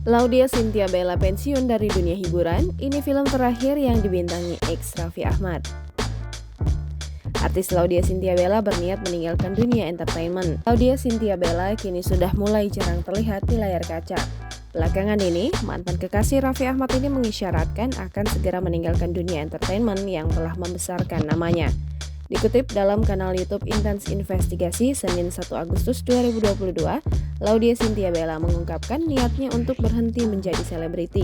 Laudia Cynthia Bella pensiun dari dunia hiburan, ini film terakhir yang dibintangi ex Raffi Ahmad. Artis Laudia Cynthia Bella berniat meninggalkan dunia entertainment. Laudia Cynthia Bella kini sudah mulai jarang terlihat di layar kaca. Belakangan ini, mantan kekasih Raffi Ahmad ini mengisyaratkan akan segera meninggalkan dunia entertainment yang telah membesarkan namanya. Dikutip dalam kanal YouTube Intens Investigasi Senin 1 Agustus 2022, Laudia Cynthia Bella mengungkapkan niatnya untuk berhenti menjadi selebriti.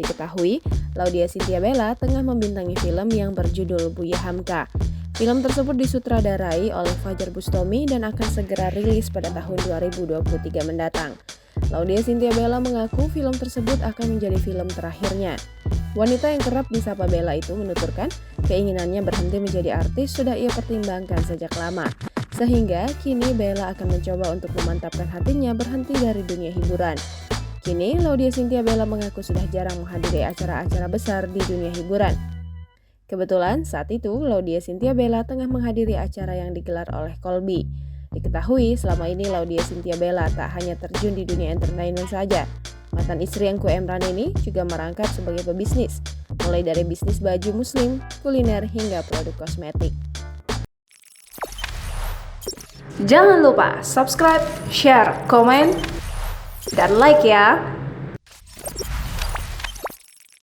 Diketahui, Laudia Cynthia Bella tengah membintangi film yang berjudul Buya Hamka. Film tersebut disutradarai oleh Fajar Bustomi dan akan segera rilis pada tahun 2023 mendatang. Laudia Cynthia Bella mengaku film tersebut akan menjadi film terakhirnya. Wanita yang kerap disapa Bella itu menuturkan keinginannya berhenti menjadi artis sudah ia pertimbangkan sejak lama. Sehingga kini Bella akan mencoba untuk memantapkan hatinya berhenti dari dunia hiburan. Kini Laudia Cynthia Bella mengaku sudah jarang menghadiri acara-acara besar di dunia hiburan. Kebetulan saat itu Laudia Cynthia Bella tengah menghadiri acara yang digelar oleh Kolbi. Diketahui selama ini Laudia Cynthia Bella tak hanya terjun di dunia entertainment saja. Mantan istri Engku Emran ini juga merangkap sebagai pebisnis, mulai dari bisnis baju muslim, kuliner, hingga produk kosmetik. Jangan lupa subscribe, share, komen, dan like ya!